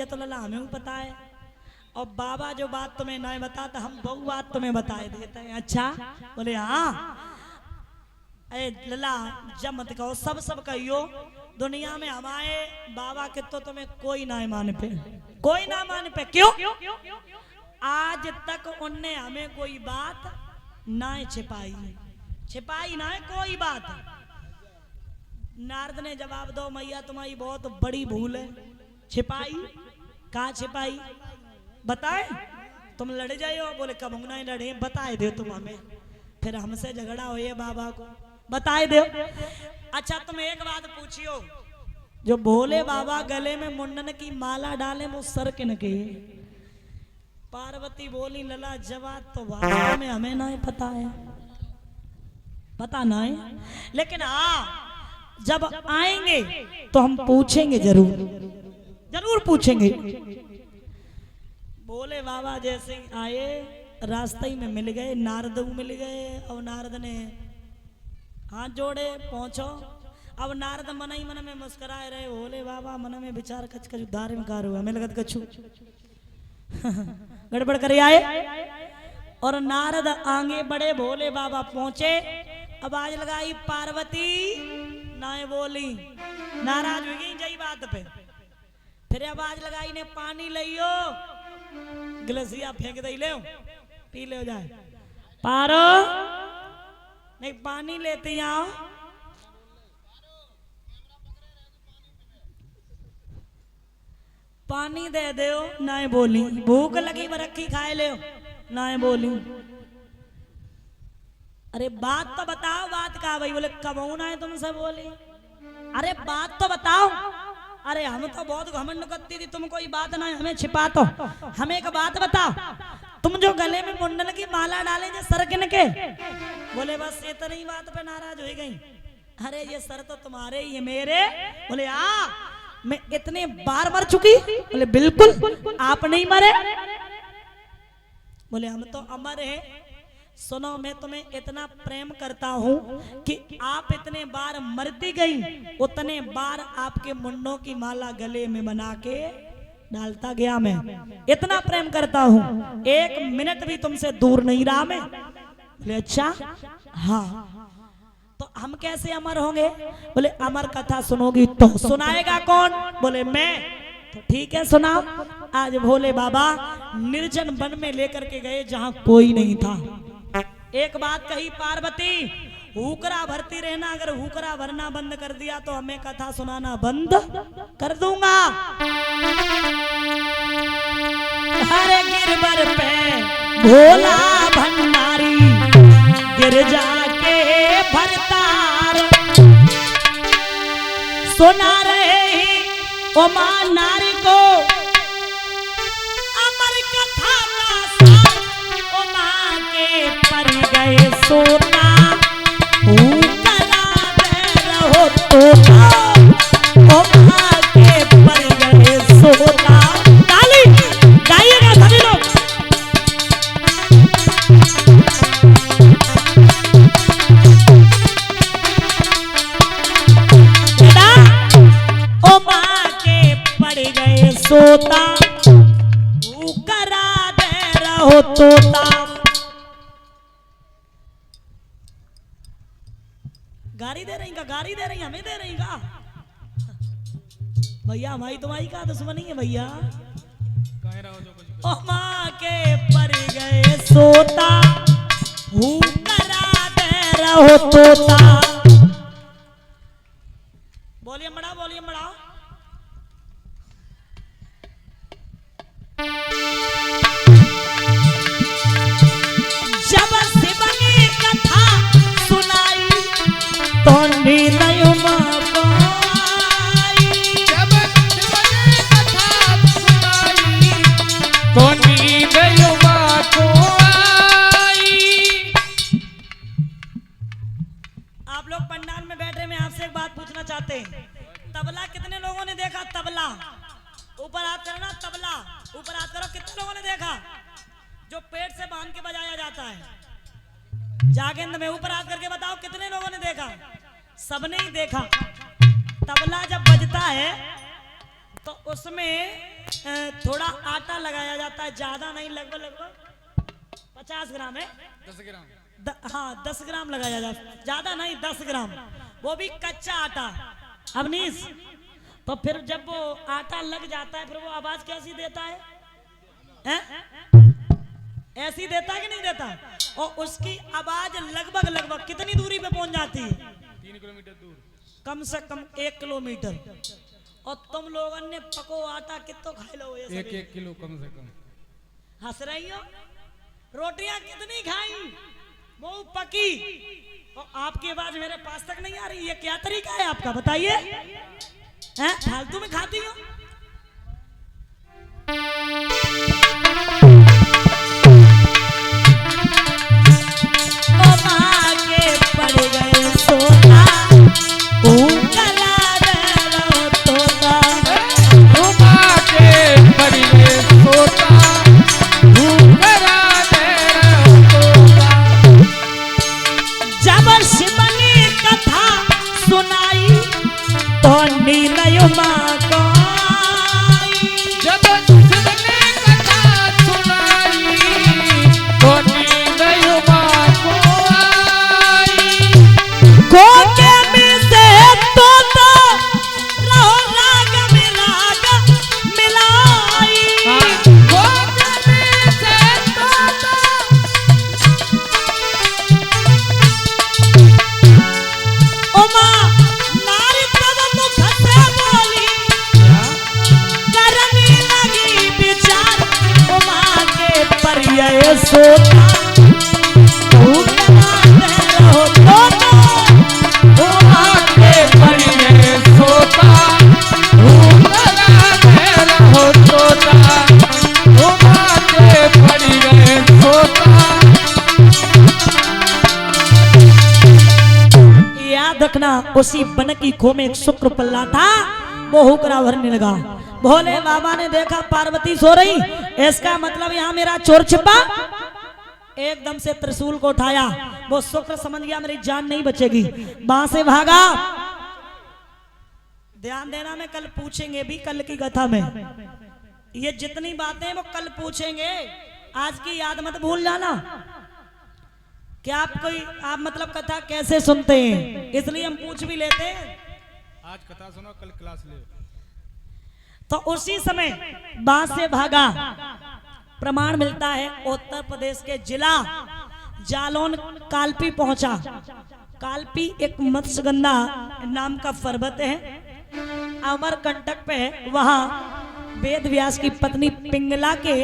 तो लला हमें पता है और बाबा जो बात तुम्हें नहीं बताता हम वो बात तुम्हें बताए देते हैं। अच्छा बोले हाँ अरे लला जब मत कहो सब कहियो दुनिया में हमारे बाबा के तो तुम्हें कोई ना मान पे, कोई ना मान पे। क्यों? आज तक उनने हमें कोई बात ना छिपाई ना है कोई बात। नारद ने जवाब दो मैया तुम्हारी बहुत बड़ी भूल है। छिपाई कहाँ छिपाई बताए? तुम लड़ जाए हो? बोले कब नहीं लड़े, बताए दो तुम हमें, फिर हमसे झगड़ा हो ये बाबा को बताए दो। अच्छा तुम एक बात पूछियो, जो भोले बाबा गले में मुंडन की माला डाले वो सर किन के? पार्वती बोली लला जवाब तो वास्तव में हमें ना पता है, पता ना है, लेकिन हाँ जब आएंगे तो हम पूछेंगे, जरूर पूछेंगे। बोले बाबा जैसे आए रास्ते में मिल गए, नारद मिल गए और नारद ने हाथ जोड़े पहुंचो। अब नारद मन ही मन में मुस्कुराए रहे, बोले बाबा मन में विचार कच कच उद्धार में कार हुआ, हमें लगत कछु गड़बड़ करे आए। और नारद आगे बढ़े, भोले बाबा पहुंचे, आवाज लगाई पार्वती ना बोली, नाराज हो गई जई बात पे। फिर आवाज लगाई ने पानी लियो, गिलसिया फेंक दे ले पी ले जाए। पारो नहीं पानी लेती आओ। पानी दे दो ना बोली, भूख लगी बरखी खाए ले ना बोली। अरे बात तो बताओ, बात कहा भाई? बोले कब ना है तुमसे बोली, अरे बात तो बताओ। अरे हम तो बहुत घमंड करती थी, तुम कोई बात ना हमें छिपा, तो हमें एक बात बताओ, तुम जो गले में मुंडन की माला डाले जो सर किन के? बोले बस इतनी बात पे नाराज हो गई। अरे ये सर तो तुम्हारे ही है मेरे। बोले मैं इतने बार मर चुकी? बोले बिल्कुल आप नहीं मरे। बोले हम तो अमर हैं। सुनो मैं तुम्हें इतना प्रेम करता हूँ कि आप इतने बार मरती गई उतने बार आपके मुंडों की माला गले में बना के डालता गया। मैं इतना प्रेम करता हूँ, एक मिनट भी तुमसे दूर नहीं रहा मैं। बोले अच्छा हाँ, तो हम कैसे अमर होंगे? बोले अमर कथा सुनोगी तो। सुनाएगा कौन? बोले मैं। तो ठीक है सुनाओ। आज भोले बाबा निर्जन वन में लेकर के गए जहां कोई नहीं था। एक बात कही पार्वती, हुकरा भरती रहना, अगर हुकरा भरना बंद कर दिया तो हमें कथा सुनाना बंद कर दूंगा। हरे गिरबर पे भोला भंडारी गिरजा के भरतार, सुना रहे उमा नारी को अमर कथा का सार। उमा के पर गए सोना कला दे रहो तो, उमा के पर गए सोना। ताली गाइएगा सभी लोग। उमा के पड़ गए सोता करा दे रहो तोता। गाड़ी दे रही का? गाड़ी दे रही हमें दे रही का? भैया हमारी तुम्हारी का दुश्मनी है भैया। उमा के पर गए सोता करा दे रहो तोता। बोलिए मड़ा, बोलिए मड़ा। जब शिव ने कथा सुनाई तो नींद उमा को आई। जब शिव ने कथा सुनाई तो नींद उमा को आई। आप लोग पंडाल में बैठे, मैं आपसे एक बात पूछना चाहते हैं, तबला कितने लोगों ने देखा? तबला ऊपर हाथ करना, तबला ऊपर हाथ करो। कितने लोगों ने देखा? जो पेट से बांध के बजाया जाता है। जागेंद्र में ऊपर हाथ करके बताओ कितने लोगों ने देखा? सबने ही देखा। तबला जब बजता है तो उसमें थोड़ा आटा लगाया जाता है, ज्यादा नहीं, लगभग लगभग 50 ग्राम है, 10 ग्राम। हाँ 10 ग्राम लगाया जाता है, ज्यादा नहीं 10 ग्राम, वो भी कच्चा आटा। अवनीश, तो फिर जब वो आटा लग जाता है फिर वो आवाज कैसी देता है, ऐसी देता है कि नहीं देता? और उसकी आवाज लगभग लगभग कितनी दूरी पे पहुंच जाती है? 3 किलोमीटर दूर, कम से कम 1 किलोमीटर। और तुम लोगों ने पको आटा कितो खाए लो? ये 1-1 किलो कम से कम। हंस रही हो? रोटियां कितनी खाई, वो पकी, और आपकी आवाज मेरे पास तक नहीं आ रही। ये क्या तरीका है आपका, बताइए? फालतू में खाती हो? ओ माँ के पड़ गए सोना, कला दे रो तोता। ओ माँ के पड़ गए सोता, कला दे रो तोता। जब शिव ने कथा सुनाई तो नीलय माँ को आई। जब शिवने कथा सुनाई तो नीलय माँ को आई। गोके में से तोता रहो राग में राग मिलाई। गोके में से तोता। ओ माँ नारी तब मुख से बोली, करने लगी विचार। ओ माँ के पर्याय सोता, तू कला दे रहो तोता। ओ माँ के पड़ गए सोता, कला दे रहो तोता। ओ माँ के पड़ गए सोता। याद रखना, उसी बन की खो में एक शुक्र पल्ला था, वो हुकरा भरने लगा। भोले बाबा ने देखा पार्वती सो रही, इसका मतलब यहाँ मेरा चोर छिपा। एकदम से त्रिशूल को उठाया, वो शुक्र समझ गया मेरी जान नहीं बचेगी, वहां से भागा। ध्यान देना, मैं कल पूछेंगे भी, कल की कथा में ये जितनी बातें वो कल पूछेंगे, आज की याद मत भूल जाना। क्या आप मतलब कथा कैसे सुनते हैं, इसलिए हम पूछ भी लेते हैं। आज कथा सुनो, कल क्लास ले। तो उसी समय वहां से भागा। प्रमाण मिलता है उत्तर प्रदेश के जिला जालौन कालपी पहुंचा। कालपी एक मत्स्यगंधा नाम का पर्वत है, अमरकंटक पे है। वहां वेद व्यास की पत्नी पिंगला के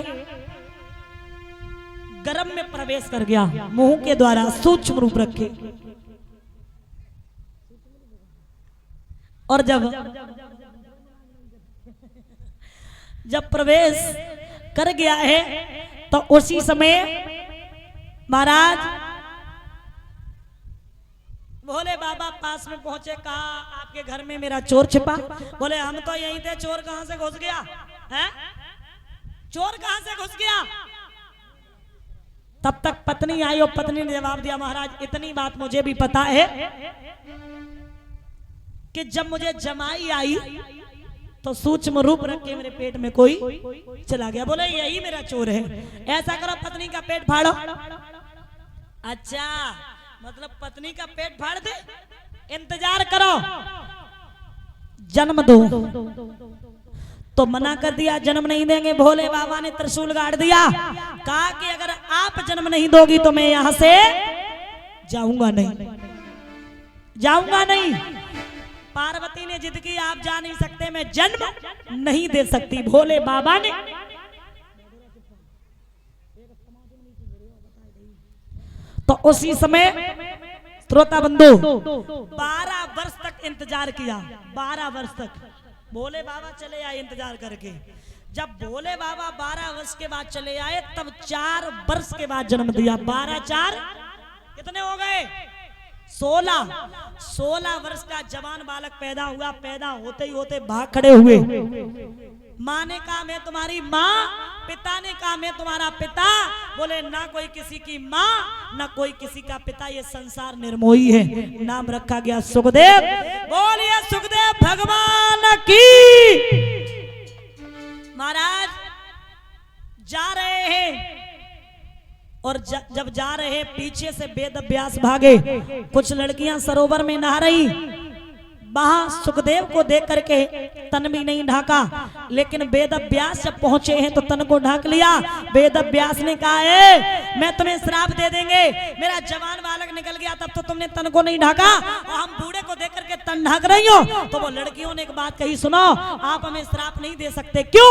गर्भ में प्रवेश कर गया, मुंह के द्वारा सूक्ष्म रूप रखे। और जब प्रवेश कर गया है तो उसी समय महाराज भोले बाबा पास में पहुंचे, कहा आपके घर में मेरा चोर छिपा। बोले हम तो यहीं थे, चोर कहां से घुस गया है? चोर कहां से घुस गया? तब तक पत्नी आई और पत्नी ने जवाब दिया, महाराज इतनी बात मुझे भी पता है कि जब मुझे जमाई आई तो सूक्ष्म रूप रख के मेरे पेट में कोई चला गया। बोले यही मेरा चोर है। ऐसा करो, पत्नी का पेट फाड़ो। अच्छा, मतलब पत्नी का पेट फाड़ दे, इंतजार करो, जन्म दो। तो मना कर दिया, जन्म नहीं देंगे। भोले बाबा ने त्रिशूल गाड़ दिया, कहा कि अगर आप जन्म नहीं दोगी तो मैं यहां से जाऊंगा नहीं, जाऊंगा नहीं। पार्वती ने जिद की, आप जा नहीं सकते, मैं जन्म नहीं दे सकती। भोले बाबा ने तो उसी समय श्रोता बंधु 12 वर्ष तक इंतजार किया। 12 वर्ष तक भोले बाबा चले आए इंतजार करके। जब भोले बाबा 12 वर्ष के बाद चले आए तब 4 वर्ष के बाद जन्म दिया। 12 4 कितने हो गए? 16 वर्ष का जवान बालक पैदा हुआ। पैदा होते ही होते भाग खड़े हुए। माँ ने कहा मैं तुम्हारी माँ, पिता ने कहा मैं तुम्हारा पिता। बोले ना कोई किसी की माँ ना कोई किसी का पिता, ये संसार निर्मोही है। नाम रखा गया सुखदेव। बोलिए सुखदेव भगवान की। महाराज जा रहे हैं और जब जा रहे हैं पीछे से वेद व्यास भागे। कुछ लड़कियां सरोवर में नहा रही, वहां सुखदेव को देख करके तन भी नहीं ढाका, लेकिन वेद व्यास जब पहुंचे हैं तो तन को ढाक लिया। वेद व्यास ने कहा है मैं तुम्हें श्राप दे देंगे, मेरा जवान बालक निकल गया तब तो तुमने तन को नहीं ढाका और हम बूढ़े को देख करके तन ढाक रही हो। तो वो लड़कियों ने एक बात कही, सुनो आप हमें श्राप नहीं दे सकते। क्यों?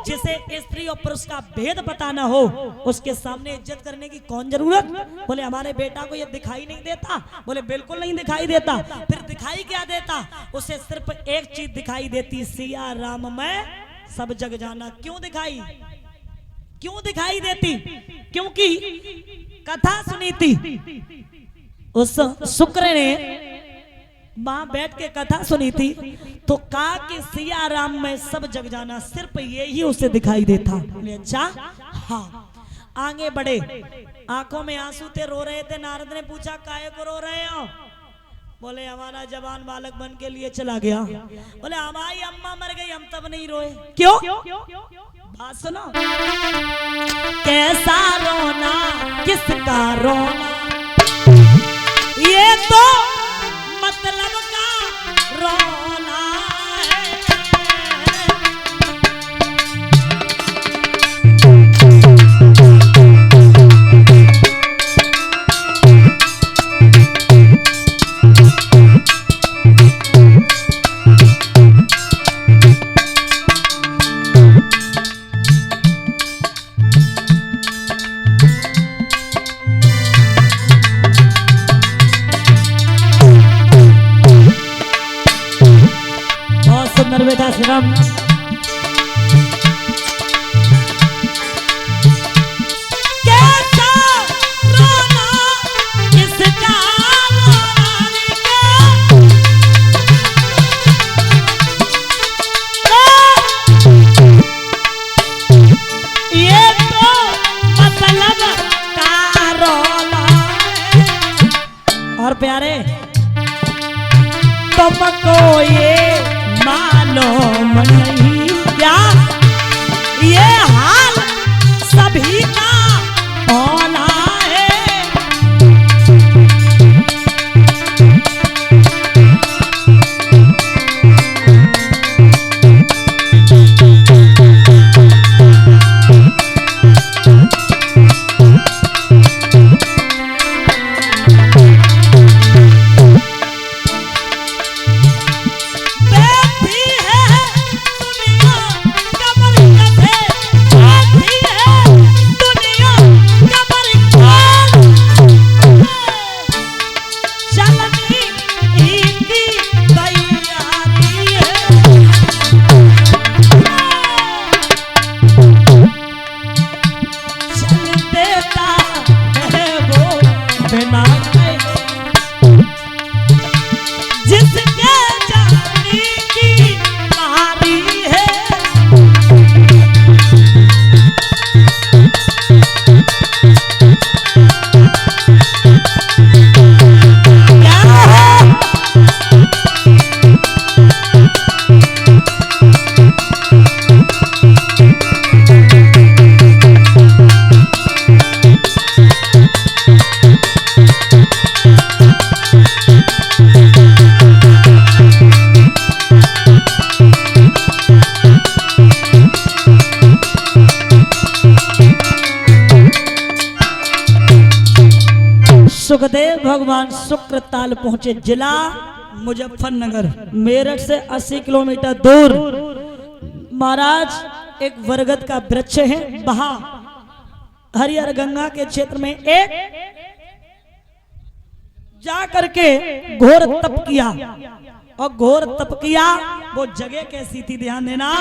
जिसे स्त्री और पुरुष का भेद पता न हो उसके सामने इज्जत करने की कौन जरूरत। बोले हमारे बेटा को ये दिखाई नहीं देता। बोले बिल्कुल नहीं दिखाई देता। फिर दिखाई क्या देता? उसे सिर्फ एक चीज दिखाई देती, सिया राम में सब जग जाना। क्यों दिखाई देती? क्योंकि कथा सुनी थी उस शुक्र ने, वहां बैठ के कथा सुनी थी तो कहा कि सिया राम में सब जग जाना, सिर्फ ये ही उसे दिखाई देता। अच्छा हाँ, आगे बढ़े, आंखों में आंसू थे, रो रहे थे। नारद ने पूछा काहे को रो रहे हो? बोले हमारा जवान बालक बन के लिए चला गया। बोले हमारी अम्मा मर गई, हम तब नहीं रोए। क्यों? बात सुनो, कैसा रोना किसका रोना, ये तो मतलब का रोना है। बेटा श्रीराम, कैसा रोना किसका ये तो मतलब का रोना है। और प्यारे तुमको ये मालूम नहीं क्या ये हाल सभी का होना है। सुखदेव भगवान शुक्रताल पहुंचे, जिला मुजफ्फरनगर, मेरठ से 80 किलोमीटर दूर। महाराज एक बरगद का वृक्ष है, वहां हरिहर गंगा के क्षेत्र में एक जा करके घोर तप किया। और घोर तप किया, वो जगह कैसी थी ध्यान देना।